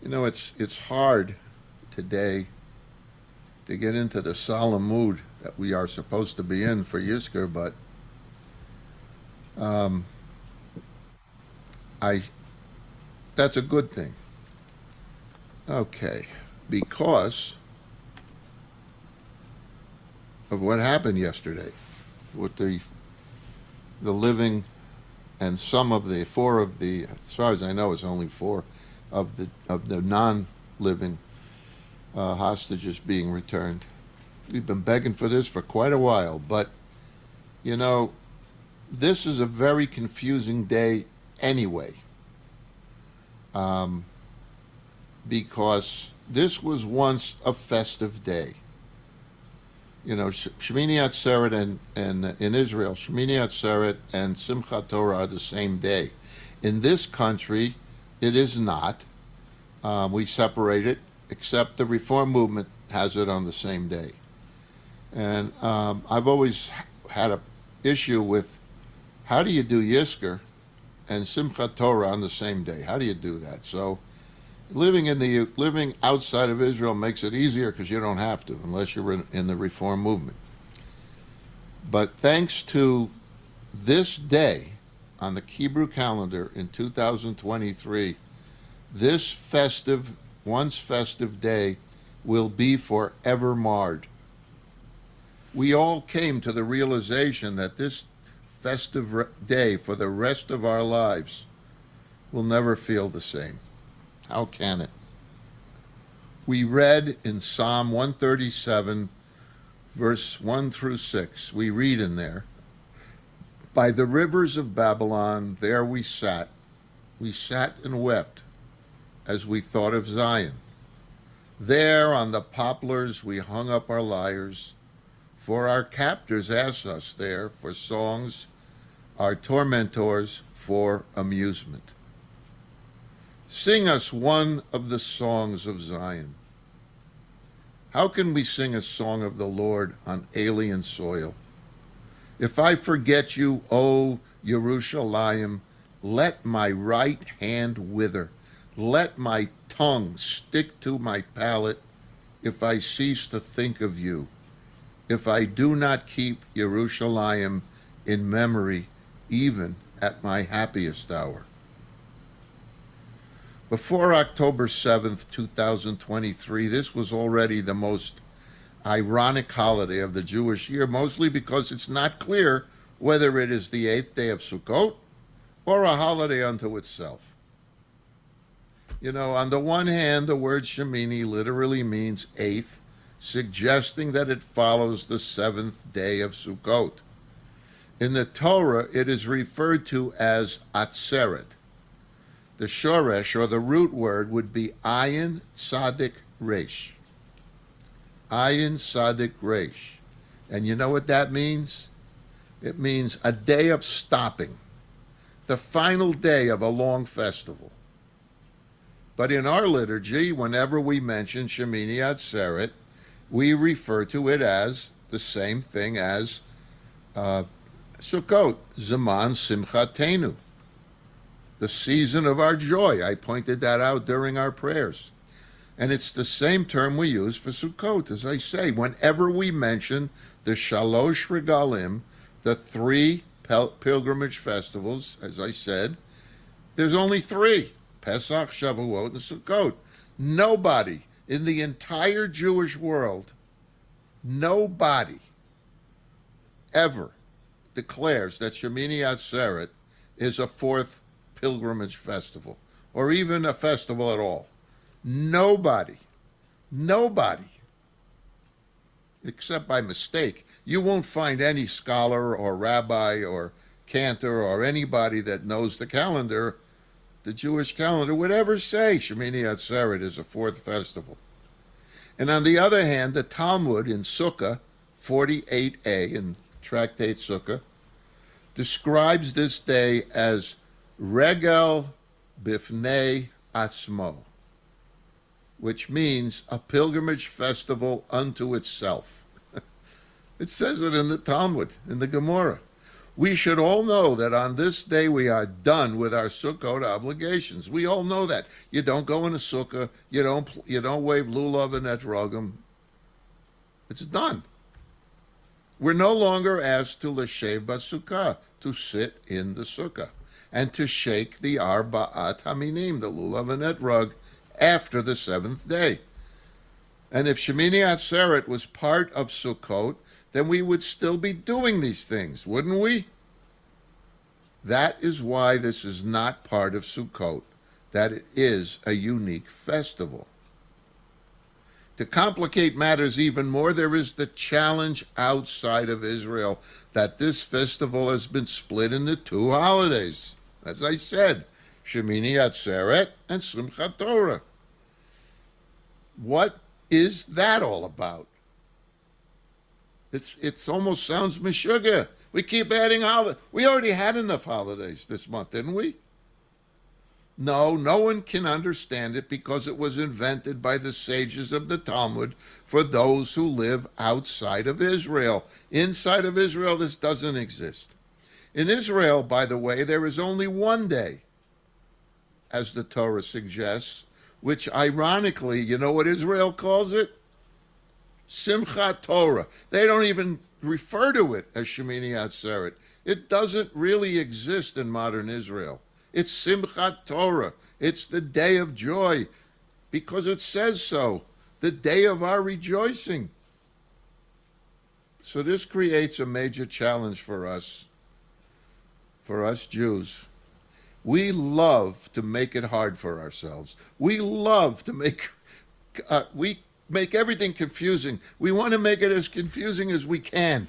It's hard today to get into the solemn mood that we are supposed to be in for Yizkor, but um, I that's a good thing. Okay, because of what happened yesterday with the living and some of the four of the, as far as I know, it's only four of the non-living hostages being returned. We've been begging for this for quite a while, but you know, this is a very confusing day anyway, um, because this was once a festive day. Shemini Atzeret and in Israel, Shemini Atzeret and Simchat Torah are the same day. In this country, it is not. We separate it, except the Reform movement has it on the same day. And I've always had a issue with how do you do Yizkor and Simchat Torah on the same day? How do you do that? So living outside of Israel makes it easier because you don't have to unless you're in the Reform movement. But thanks to this day on the Hebrew calendar in 2023, this once festive day will be forever marred. We all came to the realization that this festive day for the rest of our lives will never feel the same. How can it? We read in Psalm 137, verse 1 through 6, we read in there, "By the rivers of Babylon, there we sat and wept as we thought of Zion. There on the poplars we hung up our lyres, for our captors asked us there for songs, our tormentors for amusement. Sing us one of the songs of Zion." How can we sing a song of the Lord on alien soil? If I forget you, O Yerushalayim, let my right hand wither. Let my tongue stick to my palate if I cease to think of you. If I do not keep Yerushalayim in memory, even at my happiest hour. Before October 7th, 2023, this was already the most ironic holiday of the Jewish year, mostly because it's not clear whether it is the 8th day of Sukkot or a holiday unto itself. On the one hand, the word Shemini literally means eighth, suggesting that it follows the 7th day of Sukkot. In the Torah, it is referred to as Atzeret. The shoresh, or the root word, would be ayin tzadik resh. Ayin tzadik resh. And you know what that means? It means a day of stopping, the final day of a long festival. But in our liturgy, whenever we mention Shemini Atzeret, we refer to it as the same thing as Sukkot, Zaman Simchatenu, the season of our joy. I pointed that out during our prayers. And it's the same term we use for Sukkot, as I say. Whenever we mention the Shalosh Regalim, the three pilgrimage festivals, as I said, there's only three: Pesach, Shavuot, and Sukkot. Nobody in the entire Jewish world, nobody ever declares that Shemini Atzeret is a fourth pilgrimage festival, or even a festival at all. Nobody, except by mistake. You won't find any scholar or rabbi or cantor or anybody that knows the calendar, the Jewish calendar, would ever say Shemini Atzeret is a fourth festival. And on the other hand, the Talmud in Sukkah 48a, in Tractate Sukkah, describes this day as Regel Bifnei Atzmo, which means a pilgrimage festival unto itself. It says it in the Talmud, in the Gemara. We should all know that on this day we are done with our Sukkot obligations. We all know that. You don't go in a sukkah. You don't wave lulav and etrogim. It's done. We're no longer asked to l'shev basukkah, to sit in the sukkah, and to shake the arba'at haminim, the lulav and etrog, after the seventh day. And if Shemini Atzeret was part of Sukkot, then we would still be doing these things, wouldn't we? That is why this is not part of Sukkot, that it is a unique festival. To complicate matters even more, there is the challenge outside of Israel that this festival has been split into two holidays. As I said, Shemini Atzeret and Simchat Torah. What is that all about? It almost sounds meshugah. We keep adding holidays. We already had enough holidays this month, didn't we? No one can understand it because it was invented by the sages of the Talmud for those who live outside of Israel. Inside of Israel, this doesn't exist. In Israel, by the way, there is only one day, as the Torah suggests, which ironically, you know what Israel calls it? Simchat Torah. They don't even refer to it as Shemini Atzeret. It doesn't really exist in modern Israel. It's Simchat Torah. It's the day of joy, because it says so, the day of our rejoicing. So this creates a major challenge for us Jews. We love to make it hard for ourselves. We love to make everything confusing. We want to make it as confusing as we can,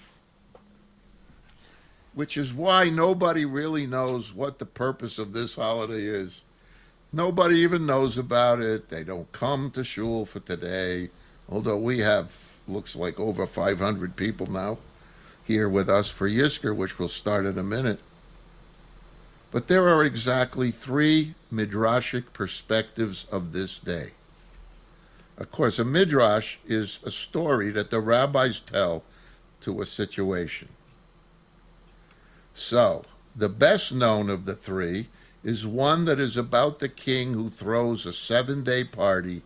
which is why nobody really knows what the purpose of this holiday is. Nobody even knows about it. They don't come to shul for today, although we have, looks like, over 500 people now here with us for Yizkor, which will start in a minute. But there are exactly three midrashic perspectives of this day. Of course, a midrash is a story that the rabbis tell to a situation. So, the best known of the three is one that is about the king who throws a 7-day party,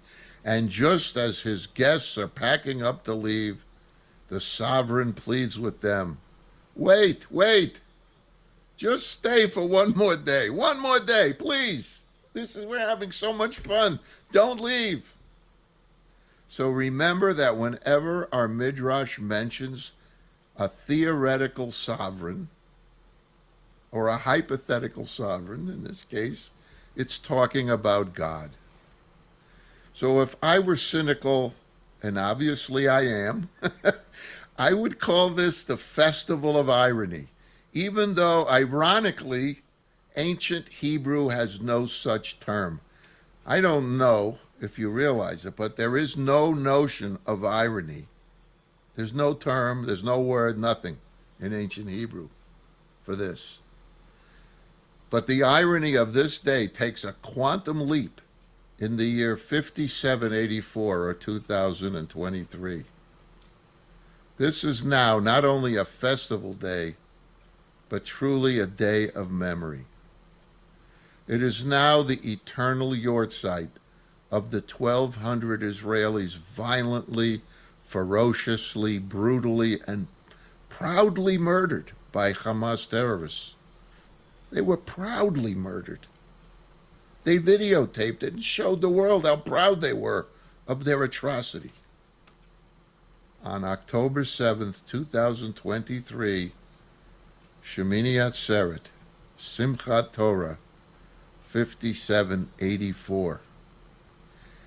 and just as his guests are packing up to leave, the sovereign pleads with them, wait, just stay for one more day, please. We're having so much fun. Don't leave. So remember that whenever our midrash mentions a theoretical sovereign, or a hypothetical sovereign, in this case, it's talking about God. So if I were cynical, and obviously I am, I would call this the festival of irony, even though, ironically, ancient Hebrew has no such term. I don't know if you realize it, but there is no notion of irony. There's no term, there's no word, nothing in ancient Hebrew for this. But the irony of this day takes a quantum leap in the year 5784 or 2023. This is now not only a festival day, but truly a day of memory. It is now the eternal yortzeit of the 1,200 Israelis violently, ferociously, brutally, and proudly murdered by Hamas terrorists. They were proudly murdered. They videotaped it and showed the world how proud they were of their atrocity. On October 7th, 2023, Shemini Atzeret, Simchat Torah, 5784.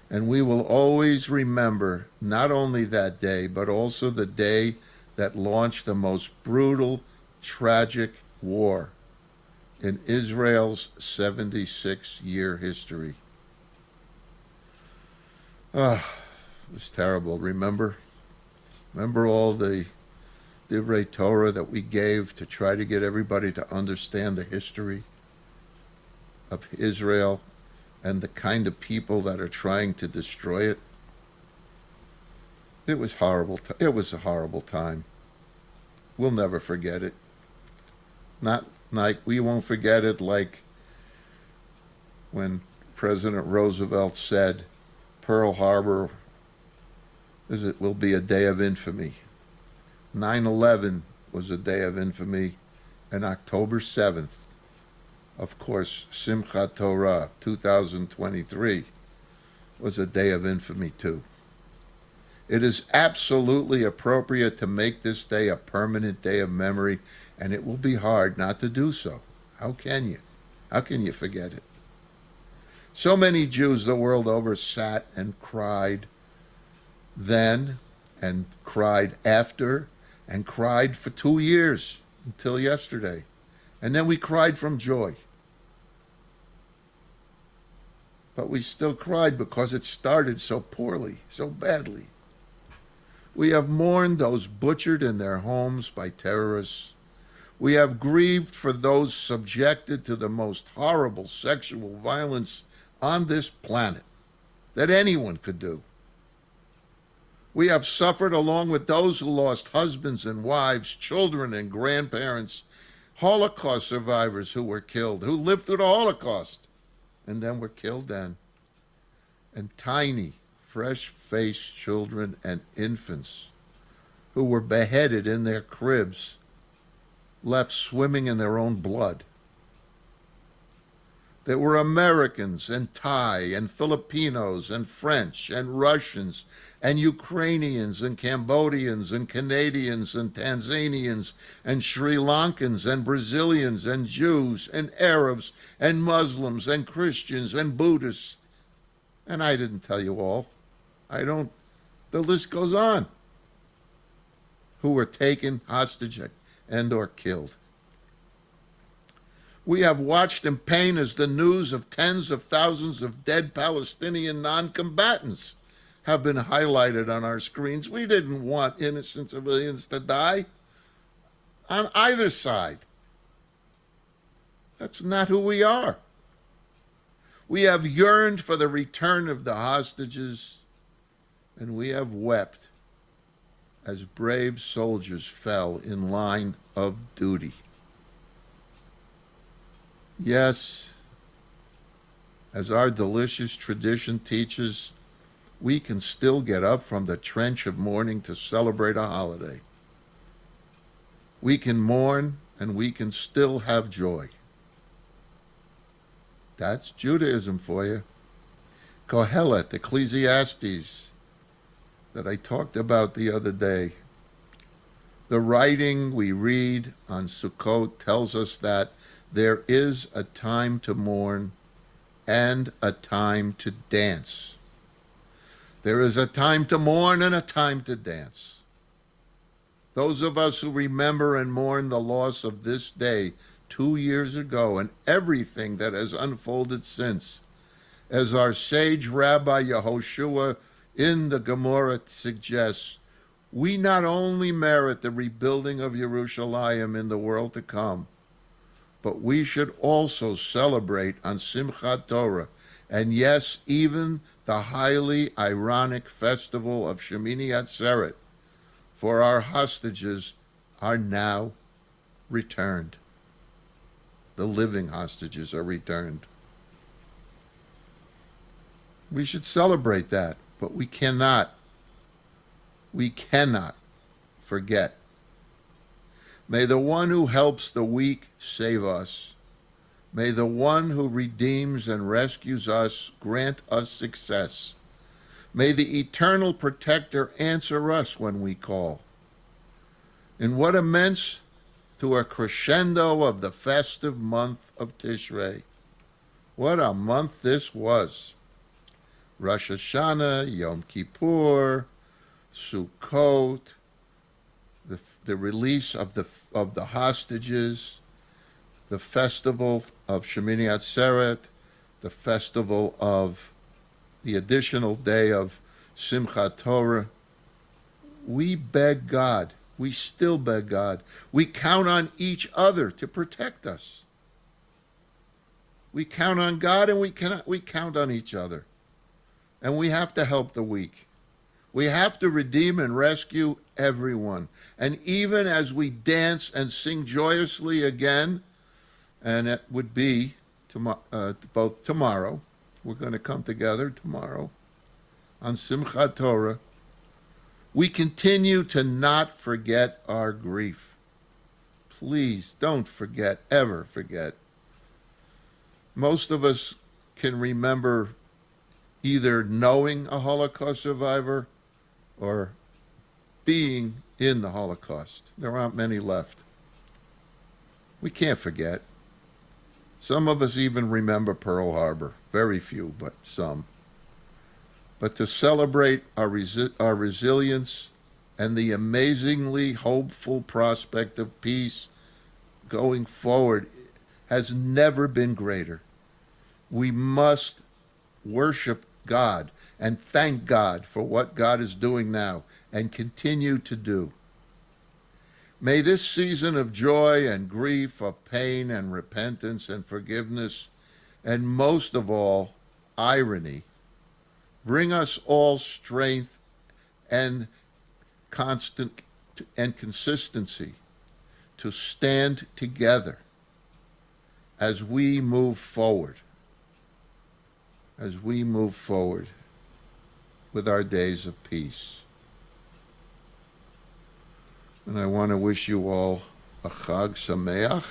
And we will always remember not only that day, but also the day that launched the most brutal, tragic war in Israel's 76-year history. It was terrible. Remember all the Divrei Torah that we gave to try to get everybody to understand the history of Israel and the kind of people that are trying to destroy it? It was horrible. It was a horrible time. We'll never forget it. Not like we won't forget it like when President Roosevelt said Pearl Harbor will be a day of infamy. 9/11 was a day of infamy, and October 7th, of course, Simchat Torah 2023 was a day of infamy too. It is absolutely appropriate to make this day a permanent day of memory, and it will be hard not to do so. How can you? How can you forget it? So many Jews the world over sat and cried then, and cried after, and cried for 2 years until yesterday. And then we cried from joy. But we still cried because it started so poorly, so badly. We have mourned those butchered in their homes by terrorists. We have grieved for those subjected to the most horrible sexual violence on this planet that anyone could do. We have suffered along with those who lost husbands and wives, children and grandparents, Holocaust survivors who were killed, who lived through the Holocaust and then were killed then, and tiny, fresh-faced children and infants who were beheaded in their cribs, left swimming in their own blood. There were Americans and Thai and Filipinos and French and Russians and Ukrainians and Cambodians and Canadians and Tanzanians and Sri Lankans and Brazilians and Jews and Arabs and Muslims and Christians and Buddhists. And I didn't tell you all. The list goes on. Who were taken hostage and or killed. We have watched in pain as the news of tens of thousands of dead Palestinian non-combatants have been highlighted on our screens. We didn't want innocent civilians to die on either side. That's not who we are. We have yearned for the return of the hostages, and we have wept as brave soldiers fell in line of duty. Yes, as our delicious tradition teaches, we can still get up from the trench of mourning to celebrate a holiday. We can mourn and we can still have joy. That's Judaism for you. Kohelet, Ecclesiastes, that I talked about the other day. The writing we read on Sukkot tells us that there is a time to mourn and a time to dance. There is a time to mourn and a time to dance. Those of us who remember and mourn the loss of this day 2 years ago and everything that has unfolded since, as our sage Rabbi Yehoshua in the Gemara suggests, we not only merit the rebuilding of Yerushalayim in the world to come, but we should also celebrate on Simchat Torah, and yes, even the highly ironic festival of Shemini Atzeret, for our hostages are now returned. The living hostages are returned. We should celebrate that, but we cannot forget. May the one who helps the weak save us. May the one who redeems and rescues us grant us success. May the eternal protector answer us when we call. In what immense to a crescendo of the festive month of Tishrei. What a month this was. Rosh Hashanah, Yom Kippur, Sukkot, the release of the hostages, the festival of Shemini Atzeret, the festival of the additional day of Simchat Torah. We beg God. We still beg God. We count on each other to protect us. We count on God and we count on each other. And we have to help the weak. We have to redeem and rescue everyone. And even as we dance and sing joyously again, and it would be both tomorrow, we're going to come together tomorrow on Simchat Torah, we continue to not forget our grief. Please don't forget, ever forget. Most of us can remember either knowing a Holocaust survivor or being in the Holocaust. There aren't many left. We can't forget. Some of us even remember Pearl Harbor. Very few, but some. But to celebrate our resilience and the amazingly hopeful prospect of peace going forward has never been greater. We must worship God and thank God for what God is doing now and continue to do. May this season of joy and grief, of pain and repentance and forgiveness, and most of all, irony, bring us all strength and constant and consistency to stand together as we move forward, with our days of peace. And I want to wish you all a Chag Sameach